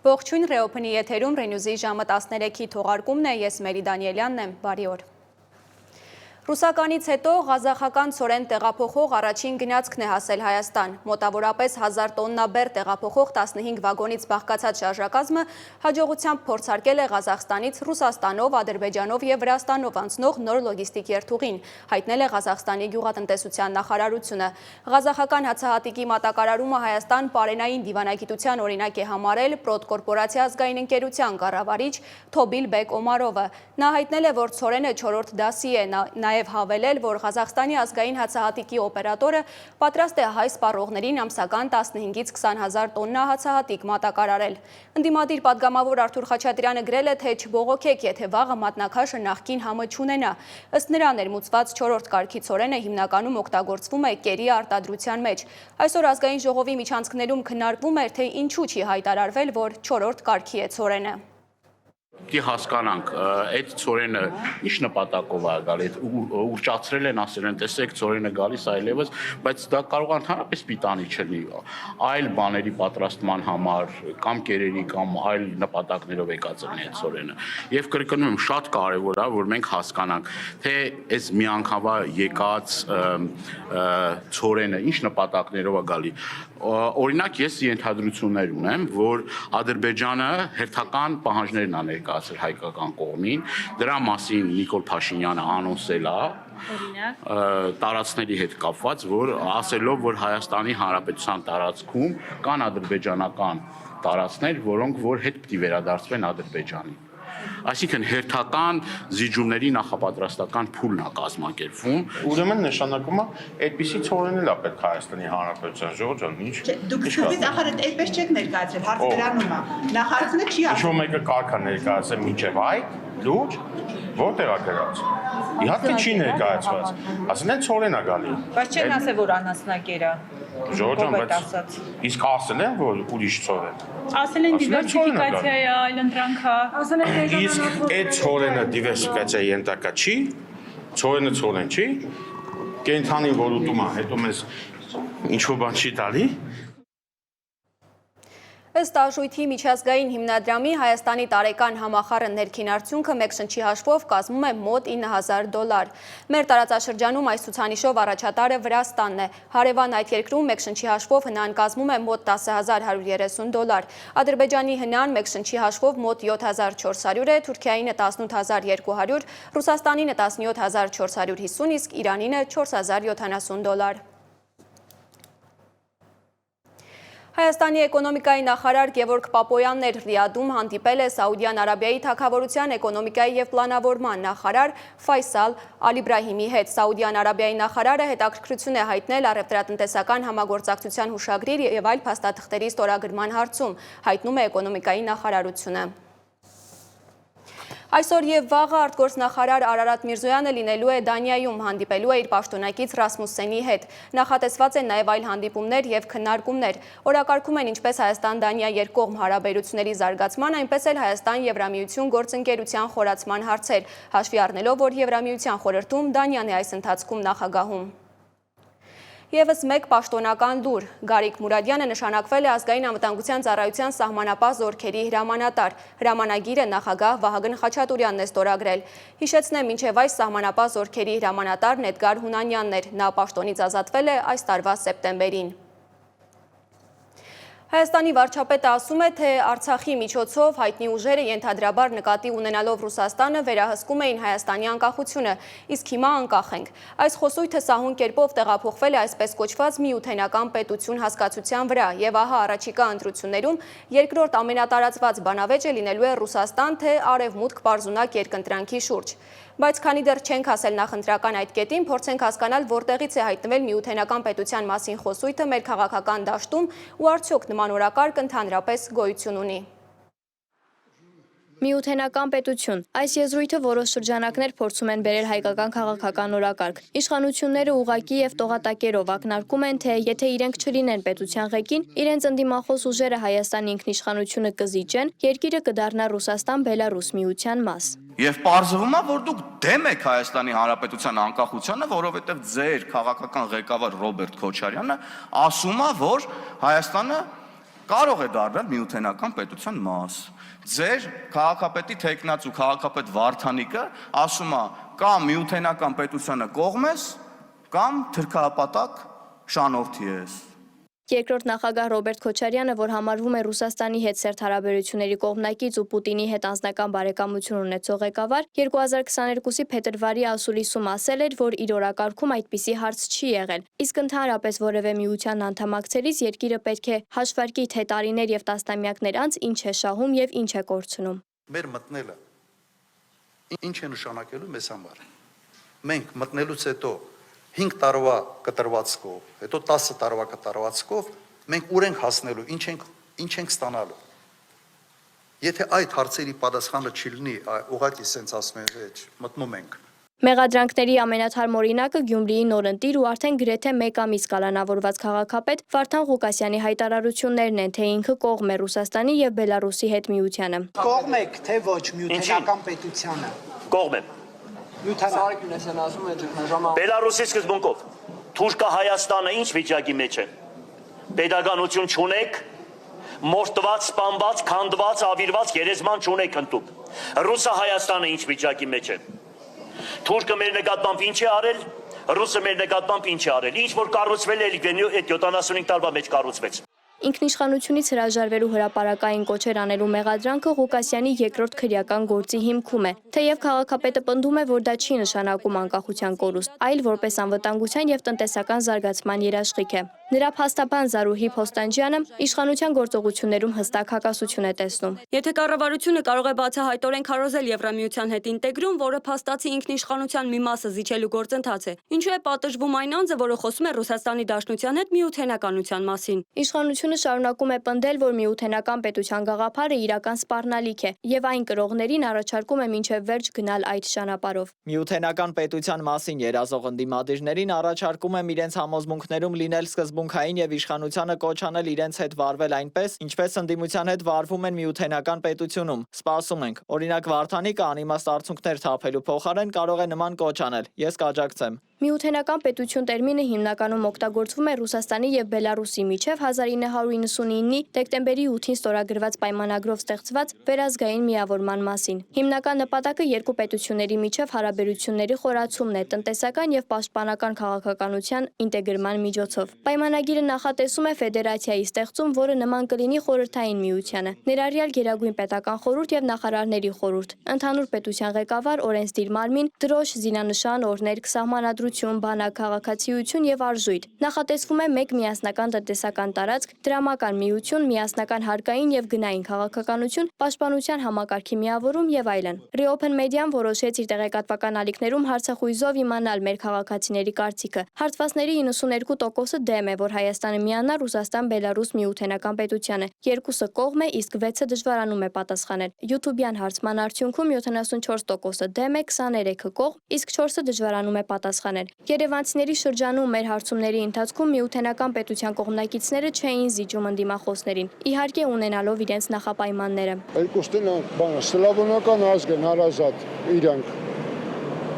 Ողջույն Ռեոփնի եթերում Ռենյուզի ժամը 13-ի թողարկումն է, ես Մերի Դանիելյանն եմ, բարի օր։ Ռուսականից հետո ղազախական ցորեն տեղափոխող առաջին գնացքն է հասել Հայաստան։ Մոտավորապես 1000 տոննա բեռ տեղափոխող 15 վագոնից բաղկացած շարժակազմը հաջողությամբ փորձարկել է Ղազախստանից Ռուսաստանով, Ադրբեջանով եւ Վրաստանով անցնող նոր լոգիստիկ երթուղին, հայտնել է Ղազախստանի գյուղատնտեսության նախարարությունը։ Ղազախական հացահատիկի մատակարարումը Հայաստան պարենային դիվանագիտության օրինակ է համարել Պրոդկորպորացիա ազգային ընկերության կառավարիչ Թոբիլբեկ Օմարովը։ Նա հայտնել է, որ ցորենը 4-րդ դասի է, նաև հավելել, որ Ղազախստանի ազգային հացահատիկի օպերատորը պատրաստ է հայ սպառողներին ամսական 15-ից 20 հազար տոննա հացահատիկ մատակարարել։ Ընդդիմադիր պատգամավոր Արթուր Խաչատրյանը գրել է, թե չբողոքեք, եթե վաղը մատնաքաշը նախկին համը չունենա։ Ըստ նրա ներմուծված 4-րդ կարգի ցորենը հիմնականում օգտագործվում է կերի արտադրության մեջ։ Այսօր ազգային ժողովի միջանցքներում քննարկվում էր, թե ինչու չի հայտարարվել, որ 4-րդ կարգի է ցորենը։ Դի հասկանանք, այդ ցորենը ինչ նպատակով է գալի, ուրճացրել են, ասել են, տեսեք, ցորենը գալիս այլևս, բայց դա կարող է ընդհանրապես պիտանի չլինի, այլ բաների պատրաստման համար կամ կերերի կամ այլ նպատակներով եկածրնի այդ ցորենը։ Եվ կրկնում եմ, շատ կարևոր է, որ մենք հասկանանք, թե այս միանգամվա եկած ցորենը ինչ նպատակներով է գալի։ Օրինակ, ես ենթադրություններ ունեմ, որ Ադրբեջանը հերթական պահանջներն է ներկայացրել հայկական կողմին, դրա մասին Նիկոլ Փաշինյանը անոնսել է տարածքների հետ կապված, որ ասելով, որ Հայաստանի Հանրապետության տարածքում կան ադրբեջանական տարածքներ, որոնք որ հետ պիտի վերադարձվեն Ադրբեջանին։ Այսինքն հերթական զիջումների նախապատրաստական փուլն է կազմակերպվում։ Ուրեմն նշանակում է այդպիսի ցորեն էլ է պետք Հայաստանի Հանրապետության ժողովուրդ ջան, ինչ։ Դուք ցույց ախր այդպես չեք ներկայացրել, հարցը դրանում է։ Նախարարությունը չի ասում։ Ինչ-որ մեկը կարգա ներկայացել մինչև այդ լուրջ, որտեղ է գրած։ Իհարկե չի ներկայացված։ Ասեն են ցորեն է գալի։ Բայց չեն ասել, որ անասնագիր է։ Ժողովուրդ ջան, բայց իսկ ասել են, որ ուրիշ ցորեն։ Ասել են դիվերսիֆիկացիա է, այլընտրանք է։ Ասել են իսկ այդ ցորենը դիվերսիֆիկացիայի ենթակա չի, ցորենը ցորեն չի, կենթանին որ ուտում է, հետո մեզ ինչ-որ բան չի տալի։ Ըստ Աշույթի միջազգային հիմնադրամի Հայաստանի տարեկան համախառն ներքին արդյունքը մեկ շնչի հաշվով կազմում է մոտ $9,000։ Մեր տարածաշրջանում այս ցուցանիշով առաջատարը Վրաստանն է։ Հարևան այդ երկրում մեկ շնչի հաշվով հնան կազմում է մոտ $10,130։ Ադրբեջանի հնան մեկ շնչի հաշվով մոտ $7,400 է, Թուրքիայինը $18,200, Ռուսաստանինը $17,450, իսկ Իրանինը $4,070։ Հայաստանի էկոնոմիկայի նախարար Գևորգ Պապոյանն էր Ռիադում հանդիպել է Սաուդյան Արաբիայի թագավորության էկոնոմիկայի և պլանավորման նախարար Ֆայսալ Ալիբրահիմի հետ։ Սաուդյան Արաբիայի նախարարը հետաքրքրություն է հայտնել առևտրատնտեսական համագործակցության հուշագրի և այլ փաստաթղթերի ստորագրման հարցում, հայտնում է էկոնոմիկայի նախարարությունը։ Այսօր եւ վաղը արտգործնախարար Արարատ Միրզոյանը լինելու է Դանիայում, հանդիպելու է իր պաշտոնակից Ռասմուսսենի հետ։ Նախատեսված են նաև այլ հանդիպումներ եւ քննարկումներ։ Օրակարգում են ինչպես Հայաստան-Դանիա երկկողմ հարաբերությունների զարգացման, այնպես էլ Հայաստան-Եվրամիություն գործընկերության խորացման հարցեր, հաշվի առնելով, որ Եվրամիության խորհրդում Դանիան է այս ընթացքում նախագահում։ Եվս մեկ պաշտոնական լուր։ Գարիկ Մուրադյանը նշանակվել է ազգային անվտանգության ծառայության սահմանապահ զորքերի հրամանատար։ Հրամանագիրը նախագահ Վահագն Խաչատուրյանն է ստորագրել։ Հիշեցնեմ, մինչև այս սահմանապահ զորքերի հրամանատարն Էդգար Հունանյանն էր։ Նա պաշտոնից ազատվել է այս տարվա սեպտեմբերին։ Հայաստանի վարչապետը ասում է, թե Արցախի միջոցով հայտնի ուժերը ենթադրաբար նկատի ունենալով Ռուսաստանը վերահսկում էին Հայաստանի անկախությունը, իսկ հիմա անկախ ենք։ Այս խոսույթը սահուն կերպով տեղափոխվել է այսպես կոչված միութենական պետություն հասկացության վրա, եւ ահա առաջիկա ընտրություններում երկրորդ ամենատարածված բանավեճը լինելու է Ռուսաստան թե արևմուտք պարզունակ երկընտրանքի շուրջ։ Բայց քանի դեռ չենք հասել նախընտրական այդ կետին, փորձենք հասկանալ որտեղից է հայտնվել միութենական պետության մասին խոսույթը մեր քաղաքական դաշտում ու արդյոք նման օրակարգ ընդհանրապես գոյություն ունի։ Միութենական պետություն։ Այս եզրույթը որոշ շրջանակներ փորձում են բերել հայկական քաղաքական օրակարգ։ Իշխանությունները ուղղակի եւ տողատակերով ակնարկում են, թե եթե իրենք չլինեն պետության ղեկին, իրենց ընդդիմախոս ուժերը Հայաստանի ինքնիշխանությունը կզիջեն, երկիրը կդառնա Ռուսաստան-Բելարուս միության մաս։ Եվ պարզվում է, որ դուք դեմ եք Հայաստանի Հանրապետության անկախությանը, որովհետև ձեր քաղաքական ղեկավար Ռոբերտ Քոչարյանը ասում է, որ Հայաստանը կարող է դառնալ միութենական պետության մաս։ Ձեր քաղաքապետի թեկնած ու քաղաքապետ Վարդանիկը ասում է կամ միութենական պետությանը կողմ ես, կամ թրքահապատակ շանորդի ես։ Երկրորդ նախագահ Ռոբերտ Քոչարյանը, որ համարվում է Ռուսաստանի հետ սերտ հարաբերությունների կողմնակից ու Պուտինի հետ անձնական բարեկամություն ունեցող ղեկավար, 2022-ի փետրվարի ասուլիսում ասել էր, որ իր օրակարգում այդպիսի հարց չի եղել, իսկ ընդհանրապես որևէ միության անդամակցելիս երկիրը պետք է հաշվարկի, թե տարիներ եւ տասնամյակներ անց ինչ է շահում եւ ինչ է կորցնում։ Մեր մտնելը ինչ է նշանակելու մեզ համար։ Մենք մտնելուց հետո 5 տարվա կտրվածքով, հետո 10 տարվա կտրվածքով մենք ուր ենք հասնելու, ինչ ենք ստանալու։ Եթե այդ հարցերի պատասխանը չլինի, ուղղակի սենց ասում են, վեճ, մտնում ենք։ Մեղադրանքների ամենաթարմ օրինակը Գյումրիի նորընտիր ու արդեն գրեթե 1 ամիս կալանավորված քաղաքապետ Վարդան Ղուկասյանի հայտարարություններն են, թե ինքը կողմ է Ռուսաստանի եւ Բելարուսի հետ միությանը։ Կողմ եք, թե ոչ միութենական պետությանը։ Կողմ եմ։ Բելարուսի սկզբունքով Թուրքա Հայաստանը ինչ վիճակի մեջ է։ Պետականություն չունեք, մորթված, սպանված, քանդված, ավիրված գերեզման չունեք ընդուք։ Ռուսա Հայաստանը ինչ վիճակի մեջ է։ Թուրքը մեր նկատմամբ ինչ է արել, ռուսը մեր նկատմամբ ինչ է արել։ Ինչ որ կառուցվել է 75 տարվա մեջ կառուցվեց։ Ինքնիշխանությունից հրաժարվելու հրապարակային կոչեր անելու մեղադրանքը Ղուկասյանի երկրորդ քրեական գործի հիմքում է, թեև քաղաքապետը պնդում է, որ դա չի նշանակում անկախության կորուստ, այլ որպես անվտանգության եւ տնտեսական զարգացման երաշխիք է։ Նրա փաստաբան Զարուհի Փոստանջյանը իշխանության գործողություններում հստակ հակասություն է տեսնում։ Եթե կառավարությունը կարող է բացահայտորեն քարոզել Եվրամիության հետ ինտեգրում, որը փաստացի ինքնիշխանության մի մասը զիջելու գործընթաց է, ինչու է պատժվում այն անձը, որը խոսում է Ռուսաստանի Դաշնության հետ միութենականության մասին։ Իշխանությունը շարունակում է պնդել, որ միութենական պետության գաղափարը իրական սպառնալիք է եւ այն կրողներին առաջարկում է մինչեւ վերջ գնալ այդ ճանապարհով։ Միութենական պետության մասին երազող ընդդիմադիրներին առաջարկում եմ իրենց համոզմունքներում լինել սկզբունքային եւ իշխանությանը կոչ անել իրենց հետ վարվել այնպես, ինչպես ընդդիմության հետ վարվում են միութենական պետությունում։ Սպասում ենք։ Օրինակ Վարդանիկը անիմաստ արդյունքներ թափելու փոխարեն կարող է նման կոչ անել։ Ես կաջակցեմ։ Միութենական պետություն տերմինը հիմնականում օգտագործվում է Ռուսաստանի եւ Բելարուսի միջև 1999-ի դեկտեմբերի 8-ին ստորագրված պայմանագրով ստեղծված վերազգային միավորման մասին։ Հիմնական նպատակը երկու պետությունների միջև հարաբերությունների խորացումն է տնտեսական եւ պաշտպանական քաղաքականության ինտեգրման միջոցով։ Պայմանագիրը նախատեսում է ֆեդերացիայի ստեղծում, որը նման կլինի խորհրդային միությանը, ներառյալ Գերագույն պետական խորհուրդ եւ նախարարների խորհուրդ, ընդհանուր պետության ղեկավար, օրենսդիր մարմին, դրոշ, զինանշան, օրհներգ, սահմանադրություն, բանակ, քաղաքացիություն եւ արժույթ։ Նախատեսվում է մեկ միասնական տնտեսական տարածք, դրամական միություն, միասնական հարկային եւ գնային քաղաքականություն, պաշտպանության համակարգի միավորում եւ այլն։ Reopen Media-ն որոշեց իր տեղեկատվական ալիքներում հարցախույզով իմանալ մեր քաղաքացիների կարծիքը։ Հարցվածների 92%-ը դեմ է, որ Հայաստանը միանա Ռուսաստան-Բելարուս միութենական պետությանը, 2-ը կողմ է, իսկ 6-ը դժվարանում է պատասխանել։ YouTube-յան հարցման արդյունքում 74%-ը դեմ է, 23-ը կողմ, իսկ 4-ը դժվարանում է պատասխանել։ Երևանցիների շրջանում մեր հարցումների ընթացքում միութենական պետության կողմնակիցները չէին զիջում ընդդիմախոսներին, իհարկե ունենալով իրենց նախապայմանները։ Երկուսն սլավոնական ազգ են, հարազատ իրանք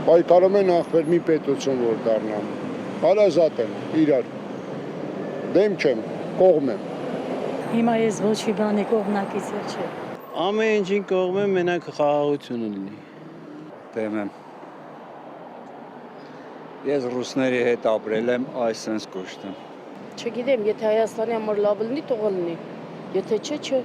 պայքարում են ախպեր մի պետություն որ դառնան, հարազատ են իրար, դեմ չեմ, կողմ եմ։ Հիմա ես ոչի բանի կողմնակից չէ։ Ամեն ինչին կողմ եմ, մենակ խաղաղությունը լինի։ Դեմ եմ։ Ես ռուսների հետ ապրել եմ, այսպես կոչտեմ։ Չգիտեմ, եթե Հայաստանի համար լավ լինի, թող լինի, եթե չէ։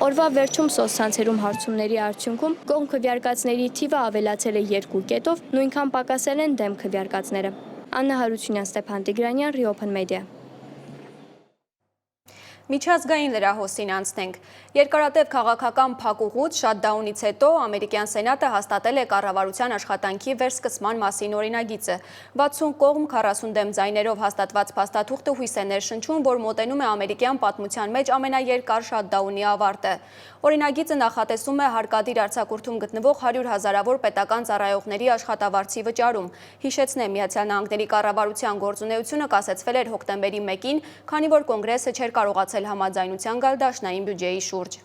Օրվա վերջում սոցցանցերում հարցումների արդյունքում կողմ քվեարկածների թիվը ավելացել է 2 կետով, նույնքան պակասել են դեմ քվեարկածները։ Աննա Հարությունյան, Ստեփան Տիգրանյան, Reopen Media։ Միջազգային լրահոսին անցնենք։ Երկարատև քաղաքական փակուղուց շատդաունից հետո ամերիկյան սենատը հաստատել է կառավարության աշխատանքի վերսկսման մասին օրինագիծը։ 60 կողմ 40 դեմ ձայներով հաստատված փաստաթուղթը հույս է ներշնչում, որ մոտենում է ամերիկյան պատմության մեջ ամենաերկար շատդաունի ավարտը։ Օրինագիծը նախատեսում է հարկադիր արձակուրդում գտնվող 100,000-ավոր պետական ծառայողների աշխատավարձի վճարում։ Հիշեցնեմ, Միացյալ Նահանգների կառավարության գործունեությունը կասեցվել էր հոկտեմբերի 1-ին, քանի որ կոնգրեսը չէր կարողացել համաձայնության գալ դաշնային բյուջեի շուրջ։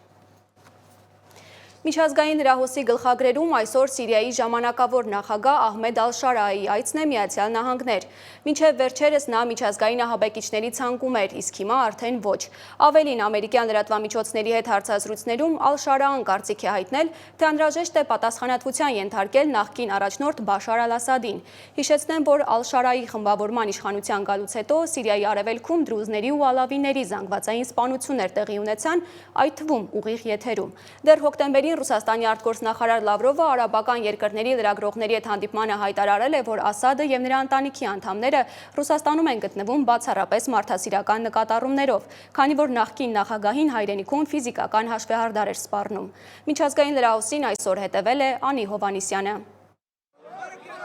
Միջազգային հրահոսի գլխագրերում այսօր Սիրիայի ժամանակավոր նախագահ Ահմեդ Ալ-Շարայի այցն է Միացյալ Նահանգներ։ Մինչև վերջերս նա միջազգային ահաբեկիչների ցանկում էր, իսկ հիմա արդեն ոչ։ Ավելին, ամերիկյան լրատվամիջոցների հետ հարցազրույցներում Ալ-Շարան կարծիք է հայտնել, թե անհրաժեշտ է պատասխանատվության ենթարկել նախկին առաջնորդ Բաշար Ալ-Ասադին։ Հիշեցնեմ, որ Ալ-Շարայի խմբավորման իշխանության գալուց հետո Սիրիայի արևելքում դրուզների ու ալավիների զանգվածային սպանություններ տեղի ունեցան, այդ թվում ուղիղ եթերում։ Դեռ հոկտեմբերի Ռուսաստանի արտգործնախարար Լավրովը արաբական երկրների լրագրողների հետ հանդիպմանը հայտարարել է, որ Ասադը եւ նրա ընտանիքի անդամները Ռուսաստանում են գտնվում բացառապես մարդասիրական նկատառումներով, քանի որ նախկին նախագահին հայրենիքում ֆիզիկական հաշվեհարդար էր սպառնում։ Միջազգային լրահոսին այսօր հետևել է Անի Հովանիսյանը։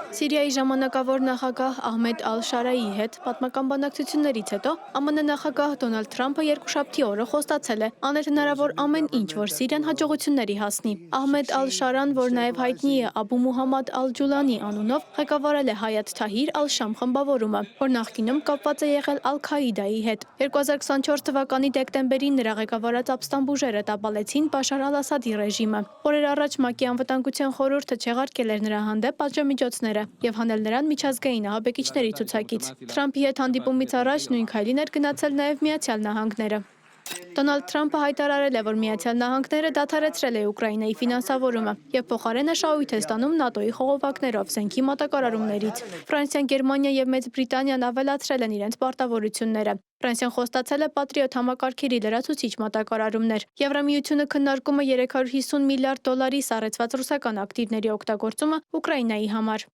Սիրիայի ժամանակավոր նախագահ Ահմեդ Ալ-Շարայի հետ պատմական բանակցություններից հետո ԱՄՆ նախագահ Դոնալդ Թրամփը երկուշաբթի օրը խոստացել է անել հնարավոր ամեն ինչ, որ Սիրիան հաջողությունների հասնի։ Ահմեդ Ալ-Շարան, որ նաև հայտնի է Աբու Մուհամմադ Ալ-Ջուլանի անունով, ղեկավարել է Հայաթ Թահիր Ալ-Շամ խմբավորումը, որ նախկինում կապված է եղել Ալ-Քաիդայի հետ։ 2024 թվականի դեկտեմբերին նրա ղեկավարած ապստամբ ուժերը տապալեցին Բաշար Ալ-Ասադի ռեժիմը։ Օրեր առաջ ՄԱԿ-ի անվտանգության խորհուրդը չեղարկել էր նրա հանդեպ պատժամիջոցներ եւ հանել նրան միջազգային ահաբեկիչների ցուցակից։ Թրամփի հետ հանդիպումից առաջ նույն քայլին էր գնացել նաեւ Միացյալ Նահանգները։ Դոնալդ Թրամփը հայտարարել է, որ Միացյալ Նահանգները դադարեցրել է Ուկրաինայի ֆինանսավորումը եւ փոխարենը շահույթ է ստանում ՆԱՏՕ-ի խողովակներով զենքի մատակարարումներից։ Ֆրանսիան, Գերմանիան եւ Մեծ Բրիտանիան ավելացրել են իրենց պարտավորությունները։ Ֆրանսիան խոստացել է Պատրիոտ համակարգերի լրացուցիչ մատակարարումներ։ Եվրամիությունը քննարկում է 350 միլիարդ դոլարի սառեցված ռուսական ակտիվների օգտագործումը Ուկրաինայի համար։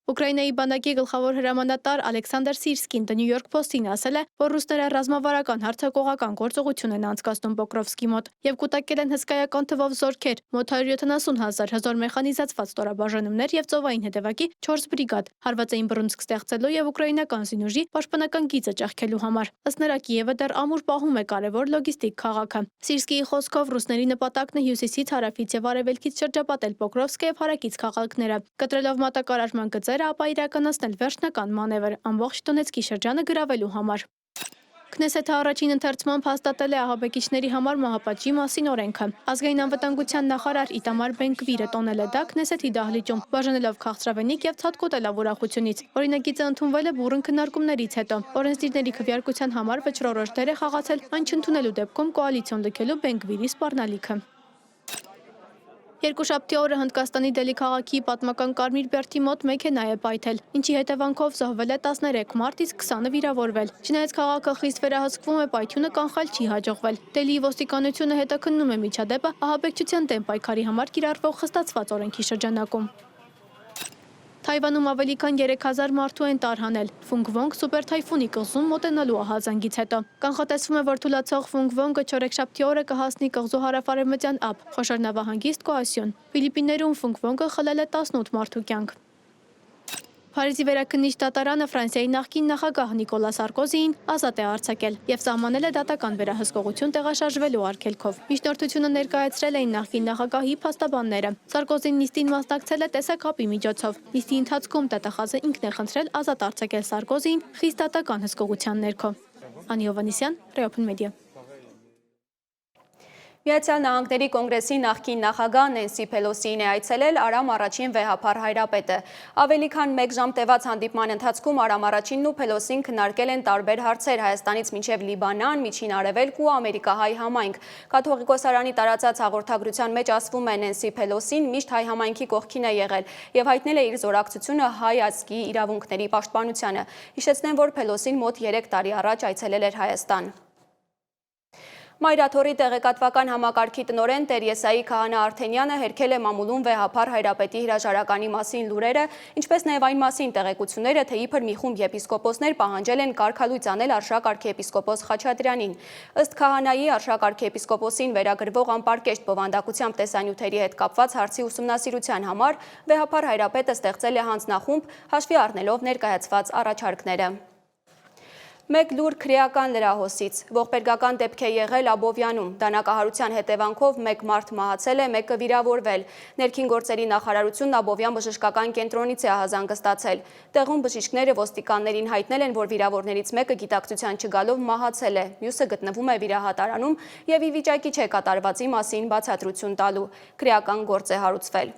Ուկրաինայի բանակի գլխավոր հրամանատար Ալեքսանդր Սիրսկին The New York Post-ին ասել է, որ ռուսները ռազմավարական հարձակողական գործողություն են անցկացնում Պոկրովսկի մոտ եւ կուտակել են հսկայական թվով զորքեր, մոտ 170,000 հզոր մեխանիզացված ստորաբաժանումներ եւ ծովային հետևակի 4 բրիգադ, հարված էին բռունցք ստեղծելու եւ ուկրաինական զինուժի պաշտպանական գիծը ճեղքելու համար։ Ըստ նրա Կիևը դեռ ամուր պահում է կարևոր լոգիստիկ քաղաքը։ Սիրսկիի խոսքով ռուսների նպատակն է հյուսիսից, հարավից եւ արևելքից շրջապատել Պոկրովսկը եւ հարակից քաղաքները, կտրելով մատակարարման գծեր ապա իրականացնել վերջնական մանևր ամբողջ Դոնեցկի շրջանը գրավելու համար։ Քնեսեթը առաջին ընթերցմամբ հաստատել է ահաբեկիչների համար մահապատժի մասին օրենքը։ Ազգային անվտանգության նախարար Իտամար Բեն-Գվիրը տոնել է դա Քնեսեթի դահլիճում, բաժանելով քաղցրավենիք եւ ցածկոտելով ուրախությունից։ Օրինագիծը ընդունվել է բուռն քննարկումներից հետո։ Օրենսդիրների քվեարկության համար վճռորոշ դեր է խաղացել այն չընդունելու դեպքում կոալիցիոն լքելու Բեն-Գվիրի սպառնալիքը։ Երկուշաբթի օրը Հնդկաստանի Դելի քաղաքի պատմական Կարմիր բերդի մոտ մեքենա է պայթել, ինչի հետևանքով զոհվել է 13 մարդ, իսկ 20-ը վիրավորվել։ Չնայած քաղաքը խիստ վերահսկվում է, պայթյունը կանխալ չի հաջողվել։ Դելիի ոստիկանությունը հետաքննում է միջադեպը ահաբեկչության դեմ պայքարի համար կիրառվող խստացված օրենքի շրջանակում։ Թայվանում ավելի քան 3000 մարդու են տարհանել Ֆունգվոնգ սուպերթայֆունի կղզում մոտենալու ահազանգից հետո։ Կանխատեսվում է, որ թուլացող Ֆունգվոնգը չորեքշաբթի օրը կհասնի կղզու հարավարևմտյան ափ, խոշոր նավահանգիստ Կոասյուն։ Ֆիլիպիններում Ֆունգվոնգը խլել է 18 մարդու կյանք։ Փարիզի վերաքննիչ դատարանը Ֆրանսիայի նախկին նախագահ Նիկոլա Սարկոզիին ազատ է արձակել եւ սահմանել է դատական վերահսկողություն տեղաշարժվելու արգելքով։ Միջնորդությունը ներկայացրել էին նախկին նախագահի փաստաբանները։ Սարկոզին նիստին մասնակցել է տեսակապի միջոցով։ Նիստի ընթացքում ՏՏԽ-ը ինքն է խնդրել ազատ արձակել Սարկոզիին խիստ դատական հսկողության ներքո։ Անի Հովանիսյան, Reopen Media։ Միացյալ Նահանգների կոնգրեսի նախկին նախագահ Նենսի Փելոսիին է այցելել Արամ առաջին վեհափառ հայրապետը։ Ավելի քան 1 ժամ տևած հանդիպման ընթացքում Արամ առաջինն ու Փելոսին քննարկել են տարբեր հարցեր Հայաստանից մինչև Լիբանան, Միջին Արևելք ու ամերիկահայ համայնք։ Կաթողիկոսարանի տարածած հաղորդագրության մեջ ասվում է Նենսի Փելոսին միշտ հայ համայնքի կողքին է եղել եւ հայտնել է իր զորակցությունը հայ ազգի իրավունքների պաշտպանությանը։ Հիշեցնեմ, որ Փելոսին մոտ 3 տարի առաջ այցելել էր Հայաստան։ Մայրաթորի տեղեկատվական համակարգի տնօրեն Տեր Եսայի Քահանա Արթենյանը հերքել է մամուլում վեհափառ հայրապետի հրաժարականի մասին լուրերը, ինչպես նաև այն մասին տեղեկությունները, թե իբր մի խումբ եպիսկոպոսներ պահանջել են կարգալույծ անել Արշակ արքիեպիսկոպոս Խաչատրյանին։ Ըստ Քահանայի, Արշակ արքիեպիսկոպոսին վերագրվող անպարկեշտ բովանդակությամբ տեսանյութերի հետ կապված հարցի ուսումնասիրության համար վեհափառ հայրապետը ստեղծել է հանձնախումբ, հաշվի առնելով ներկայացված առաջարկները։ Մեկ լուր քրեական լրահոսից։ Ողբերգական դեպք է եղել Աբովյանում։ Դանակահարության հետևանքով մեկ մարդ մահացել է, մեկը վիրավորվել։ Ներքին գործերի նախարարությունն Աբովյան բժշկական կենտրոնից է ահազանգստացել։ Տեղում բժիշկները ոստիկաններին հայտնել են, որ վիրավորներից մեկը գիտակցության չգալով մահացել է, մյուսը գտնվում է վիրահատարանում եւ ի վիճակի չէ կատարվածի մասին բացատրություն տալու։ Քրեական գործ է հարուցվել։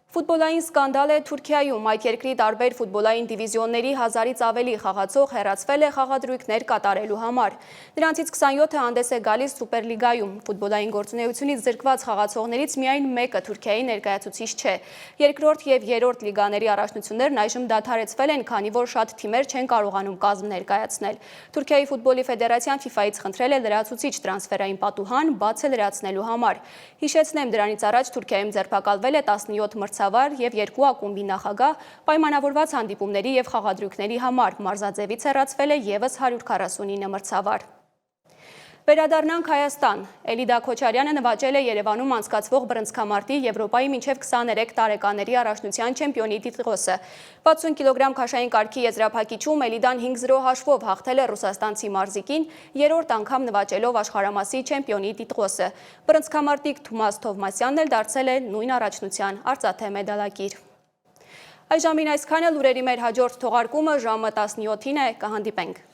Ֆուտբոլային սկանդալ է Թուրքիայում, այդ երկրի տարբեր ֆուտբոլային դիվիզիոնների 1000-ից ավելի խաղացող հեռացվել է խաղադրույքներ կատարելու համար։ Նրանցից 27-ը հանդես է գալիս Սուպերլիգայում։ Ֆուտբոլային գործունեությունից զրկված խաղացողներից միայն մեկը Թուրքիայի ներկայացուցիչ չէ։ Երկրորդ եւ երրորդ լիգաների առաջնություններն այժմ դադարեցվել են, քանի որ շատ թիմեր չեն կարողանում կազմ ներկայացնել։ Թուրքիայի ֆուտբոլի ֆեդերացիան FIFA-ից խնդրել է լրացուցիչ տրանսֆերային պատուհան բաց է լրացնելու համար։ Հիշեցնեմ, դրանից առաջ Թուրքիայում ձերբակալվել է 17 մրցավար եւ 2 ակումբի նախագահ պայմանավորված հանդիպումների եւ խաղադրույքների համար։ Մարզաձևից հեռացվել է եւս 149 մրցավար։ Վերադառնանք Հայաստան։ Էլիդա Քոչարյանը նվաճել է Երևանում անցկացվող բռնցքամարտի Եվրոպայի մինչև 23 տարեկաների առաջնության չեմպիոնի տիտղոսը։ 60 կիլոգրամ քաշային կարգի եզրափակիչում Էլիդան 5-0 հաշվով հաղթել է ռուսաստանցի մարզիկին, երրորդ անգամ նվաճելով աշխարհամասի չեմպիոնի տիտղոսը։ Բռնցքամարտիկ Թումաս Թովմասյանն էլ դարձել է նույն առաջնության արծաթե մեդալակիր։ Այժմին այսքանը, լուրերի մեր հաջորդ թողարկումը ժամը 17-ին է, կհանդիպենք։